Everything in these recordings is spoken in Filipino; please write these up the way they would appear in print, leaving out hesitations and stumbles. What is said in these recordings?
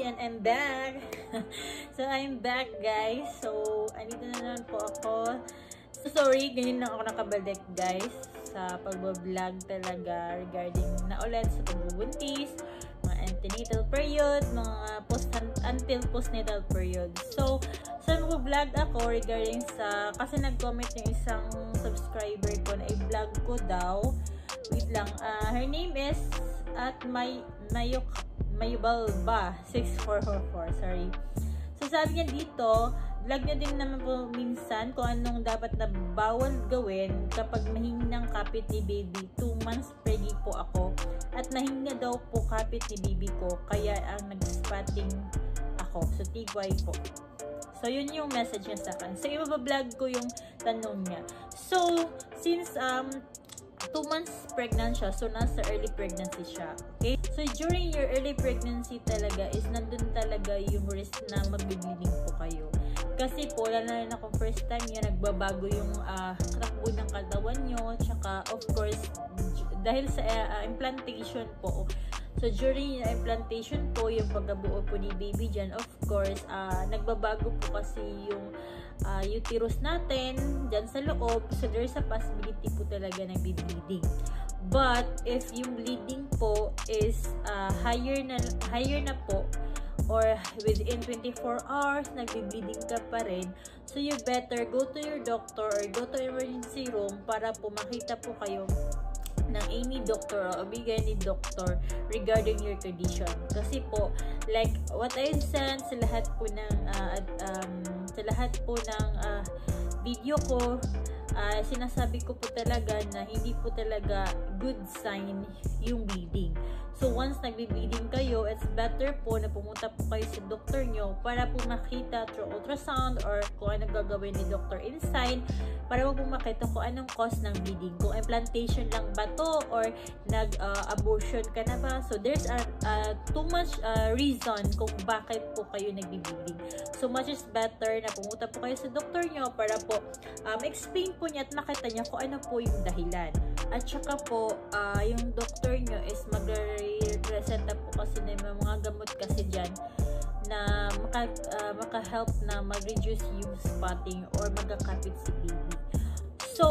and I'm back. So, I'm back, guys. So, andito na naman po ako. So, sorry, ganyan lang ako nakabalik, guys, sa pag-vlog talaga regarding na ulit sa pagbubuntis, mga antenatal period, mga until postnatal period. So, mag-vlog ako regarding sa, kasi nag-comment yung isang subscriber ko na i-vlog ko daw. Wait lang, her name is at Mayubalba 6444, sorry. So sabi niya dito, vlog niya din naman po minsan kung anong dapat na bawal gawin kapag mahinang kapit ni baby. 2 months pregnant po ako at mahinga daw po kapit ni baby ko, kaya ang nag-spotting ako. So tigway po. So, yun yung message niya sa akin. So, ibablog ko yung tanong niya. So, since 2 months pregnant siya, so nasa early pregnancy siya. Okay? So, during your early pregnancy talaga is nandun talaga yung risk na magbe-bleeding po kayo. Kasi po, lalo na kung first time nyo, nagbabago yung takbo ng katawan nyo. Tsaka, of course, dahil sa implantation po, so, during yung implantation po, yung pagkabuo po ni baby dyan, of course, nagbabago po kasi yung uterus natin dyan sa loob. So, there's a possibility po talaga ng bleeding. But, if yung bleeding po is higher na po, or within 24 hours, nagbe-bleeding ka pa rin, so you better go to your doctor or go to emergency room para po makita po kayo ng any doctor o bigay ni doctor regarding your condition. Kasi po, like what I said sa lahat po ng video ko, sinasabi ko po talaga na hindi po talaga good sign yung bleeding. So, once nagbe-bleeding kayo, it's better po na pumunta po kayo sa doctor nyo para po makita through ultrasound or kung anong gagawin ni doctor inside para po makita kung anong cause ng bleeding. Kung implantation lang ba to or nag-abortion ka na ba. So, there's too much reason kung bakit po kayo nagbe-bleeding. So, much is better na pumunta po kayo sa doctor nyo para po explain po niya at makita niya kung ano po yung dahilan. At saka po, yung doctor nyo is mag-reseta po kasi na mga gamot kasi dyan na maka-help na mag-reduce yung spotting or magkakapit si baby. So,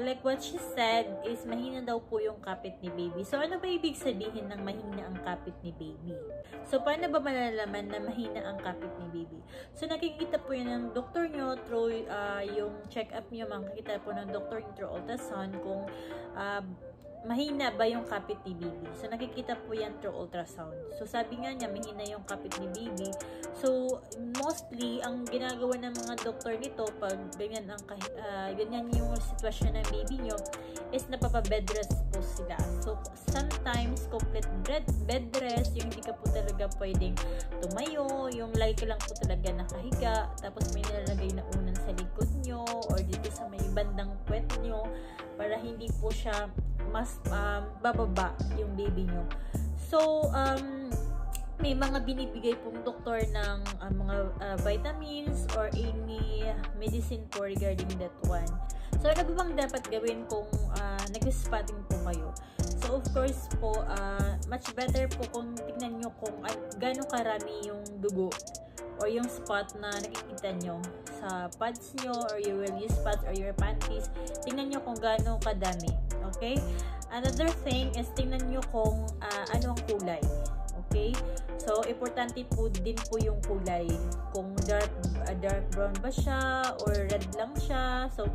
like what she said is mahina daw po yung kapit ni baby. So, ano ba ibig sabihin ng mahina ang kapit ni baby? So, paano ba malalaman na mahina ang kapit ni baby? So, nakikita po yun ng doktor nyo through yung check-up nyo. Makikita po ng doktor nyo through ultrasound kung mahina ba yung kapit ni baby. So, nakikita po yan through ultrasound. So, sabi nga niya, mahina yung kapit ni baby. So, mostly, ang ginagawa ng mga doktor nito, pag ganyan yung sitwasyon ng baby nyo, is napapa-bed rest po sila. So, sometimes, complete bed rest, yung hindi ka po talaga pwedeng tumayo, yung lagi ka lang po talaga nakahiga, tapos may nilalagay na unan sa likod nyo, or dito sa may bandang puwet nyo, para hindi po siya mas bababa yung baby nyo. So, may mga binibigay pong doktor ng mga vitamins or any medicine po regarding that one. So, ano ba bang dapat gawin kung nag-spotting po kayo? So, of course po, much better po kung tignan nyo kung gano'ng karami yung dugo or yung spot na nakikita nyo sa pads nyo, or you will use pads or your panties. Tingnan nyo kung gaano kadami. Okay? Another thing is tingnan nyo kung ano ang kulay. Okay? So, importante po din po yung kulay. Kung dark brown ba siya or red lang siya. So,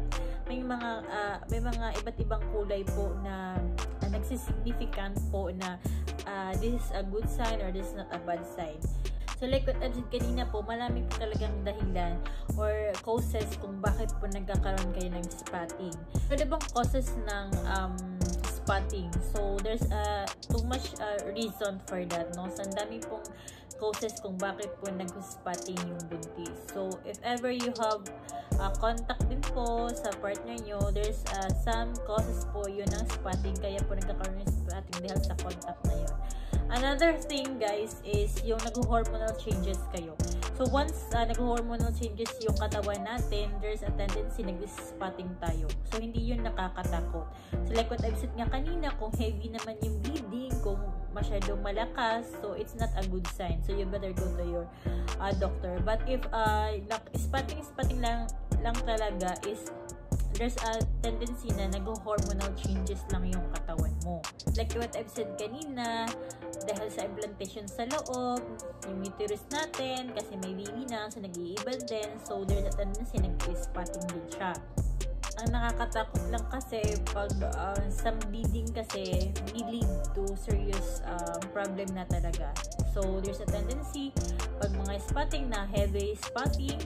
may mga iba't ibang kulay po na nagsisignificant po na this is a good sign or this is not a bad sign. So, like what I said kanina po, marami po talagang dahilan or causes kung bakit po nagkakaroon kayo ng spotting. So, bang causes ng spotting? So, there's too much reason for that, no? So, ang dami pong causes kung bakit po nag-spotting yung buntis. So, if ever you have contact din po sa partner nyo, there's some causes po yun ng spotting, kaya po nagkakaroon ng spotting dahil sa contact na yun. Another thing, guys, is yung nag-hormonal changes kayo. So once nag-hormonal changes yung katawan natin, there's a tendency nag-spotting tayo. So hindi yun nakakatakot. So like what I've said nga kanina, kung heavy naman yung bleeding, kung masyadong malakas, so it's not a good sign. So you better go to your doctor. But if spotting lang talaga is there's a tendency na nag-hormonal changes lang yung katawan mo. Like what I've said kanina, dahil sa implantation sa loob, yung uterus natin, kasi may baby na, so nag-iibal din, so there's a tendency nag-spotting din siya. Ang nakakatakot lang kasi pag some bleeding kasi may lead to serious problem na talaga. So there's a tendency pag mga spotting na heavy spotting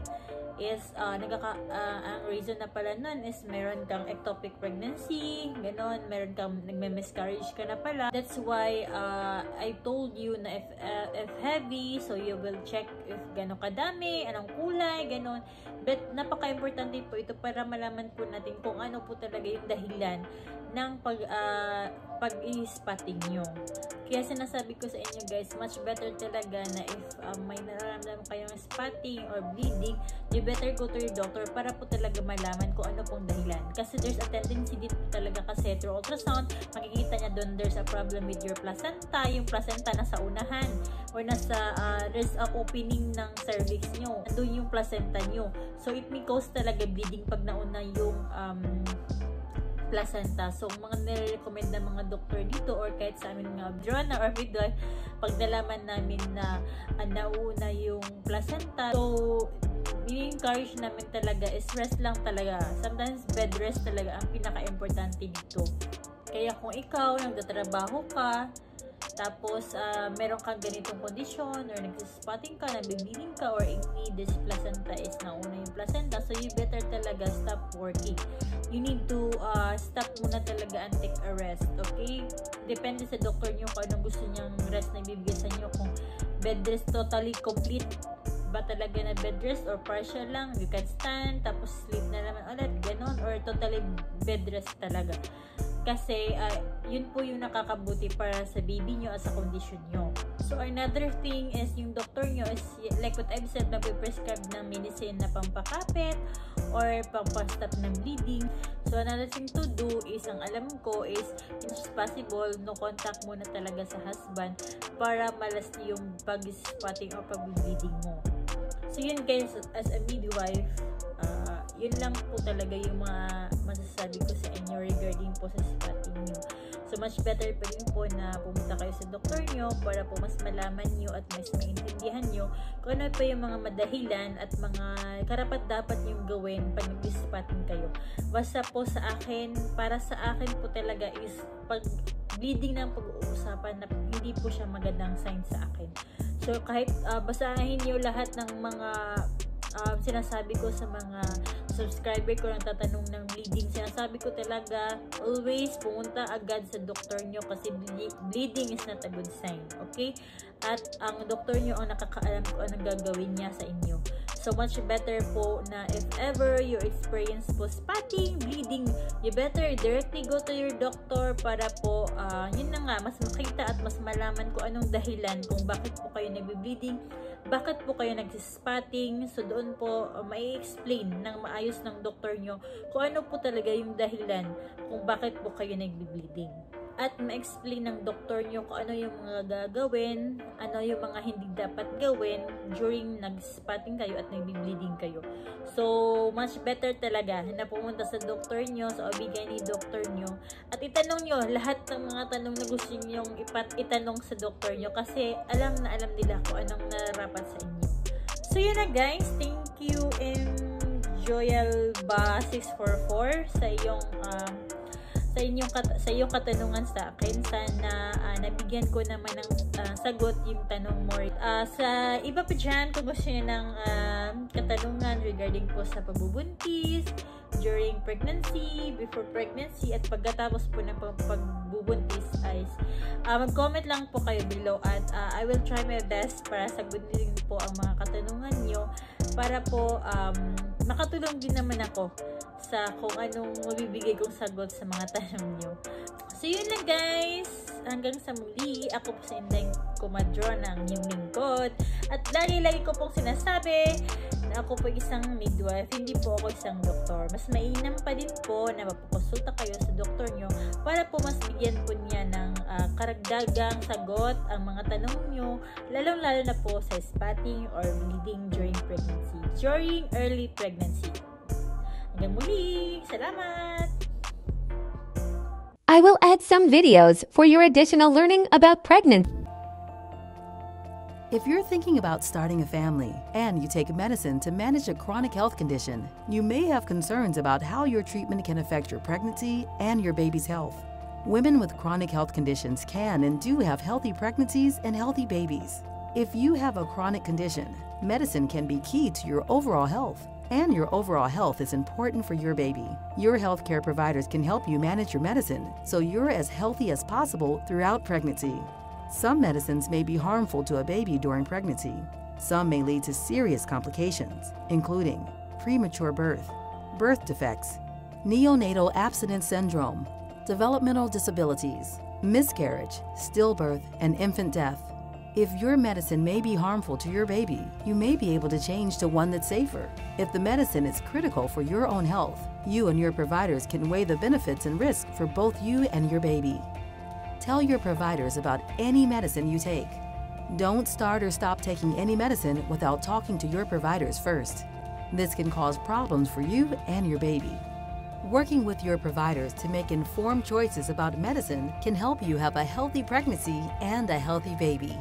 is ang reason na pala nun is meron kang ectopic pregnancy, ganon, meron kang nagme-miscarriage ka na pala. That's why I told you na if heavy, so you will check if gano'ng kadami, anong kulay, ganon. But napaka-importante po ito para malaman po natin kung ano po talaga yung dahilan ng pag-i-spotting nyo. Kaya sinasabi ko sa inyo guys, much better talaga na if may nararamdaman kayong spotting or bleeding, you better go to your doctor para po talaga malaman kung ano pong dahilan. Kasi there's a tendency din po talaga kasi through ultrasound, makikita niya doon there's a problem with your placenta. Yung placenta nasa unahan or nasa there's a opening ng cervix nyo. Doon yung placenta nyo. So it may cause talaga bleeding pag nauna yung placenta. So, mga nire-recommend ng mga doktor dito or kahit sa amin mga obstetrician or midwife, pag nalaman namin na nauna yung placenta, so, ini-encourage namin talaga is rest lang talaga. Sometimes, bed rest talaga ang pinaka-importante dito. Kaya kung ikaw, nagtatrabaho ka, tapos, meron kang ganitong kondisyon or nagsispotting ka, nabibleeding ka, or any this placenta is nauna yung placenta, so you better talaga stop working. You need to stop muna talaga and take a rest, okay? Depende sa doktor nyo kung anong gusto niyang rest na ibibigay sa inyo, kung bed rest totally complete ba talaga na bed rest or partial lang, you can stand, tapos sleep na naman ulit, ganon, or totally bed rest talaga. Kasi yun po yung nakakabuti para sa baby nyo at sa condition nyo. So another thing is yung doctor nyo is like what I've said, magpe-prescribe ng medicine na pampakapit or pampastop ng bleeding. So another thing to do is, ang alam ko is if possible, no contact muna talaga sa husband para malas yung pag-spotting or pag-bleeding mo. So yun guys, as a midwife, yun lang po talaga yung mga masasabi ko sa inyo regarding po sa spotting nyo. So much better pa rin po na pumunta kayo sa doktor nyo para po mas malaman nyo at mas maintindihan nyo kung ano pa yung mga madahilan at mga karapat dapat yung gawin pag nag-spotting kayo. Basta po sa akin, para sa akin po talaga is pag bleeding ng pag-uusapan na hindi po siya magandang sign sa akin. So kahit basahin nyo lahat ng mga sinasabi ko sa mga subscriber ko nang tatanong ng bleeding, sinasabi ko talaga always pumunta agad sa doktor nyo kasi bleeding is not a good sign, okay? At ang doktor nyo ang nakakaalam kung anong gagawin niya sa inyo. So much better po na if ever you experience po spotting, bleeding, you better directly go to your doctor para po yun na nga, mas makita at mas malaman kung anong dahilan kung bakit po kayo nagbe-bleeding, bakit po kayo nag-spotting. So doon po mai-explain ng maayos ng doktor nyo kung ano po talaga yung dahilan kung bakit po kayo nagbe-bleeding. At ma-explain ng doktor nyo kung ano yung mga gagawin, ano yung mga hindi dapat gawin during nag-spotting kayo at nagbe-bleeding kayo. So, much better talaga na pumunta sa doktor nyo, sa OB-GYN doktor nyo, at itanong nyo lahat ng mga tanong na gusto nyo itanong sa doktor nyo kasi alam na alam nila kung anong nararapat sa inyo. So, yun na guys. Thank you, Joyal Ba 644 sa iyong katanungan sa akin. Sana nabigyan ko naman ng sagot yung tanong mo. Sa iba pa dyan, kung gusto nyo ng katanungan regarding po sa pagbubuntis, during pregnancy, before pregnancy, at pagkatapos po ng pagbubuntis ay mag-comment lang po kayo below at I will try my best para sagutin po ang mga katanungan nyo para po makatulong din naman ako sa kung anong mabibigay kong sagot sa mga tanong nyo. So yun na guys, hanggang sa muli, ako po si Inday ko ma-draw ng yung lingkod. At lagi ko pong sinasabi na ako po isang midwife, hindi po ako isang doktor. Mas mainam pa din po na mapakonsulta kayo sa doktor nyo para po mas bigyan po niya ng karagdagang sagot ang mga tanong nyo, lalong-lalo na po sa spotting or bleeding during early pregnancy. Hanggang muli, salamat! I will add some videos for your additional learning about pregnancy. If you're thinking about starting a family and you take medicine to manage a chronic health condition, you may have concerns about how your treatment can affect your pregnancy and your baby's health. Women with chronic health conditions can and do have healthy pregnancies and healthy babies. If you have a chronic condition, medicine can be key to your overall health. And your overall health is important for your baby. Your healthcare providers can help you manage your medicine so you're as healthy as possible throughout pregnancy. Some medicines may be harmful to a baby during pregnancy. Some may lead to serious complications, including premature birth, birth defects, neonatal abstinence syndrome, developmental disabilities, miscarriage, stillbirth, and infant death. If your medicine may be harmful to your baby, you may be able to change to one that's safer. If the medicine is critical for your own health, you and your providers can weigh the benefits and risks for both you and your baby. Tell your providers about any medicine you take. Don't start or stop taking any medicine without talking to your providers first. This can cause problems for you and your baby. Working with your providers to make informed choices about medicine can help you have a healthy pregnancy and a healthy baby.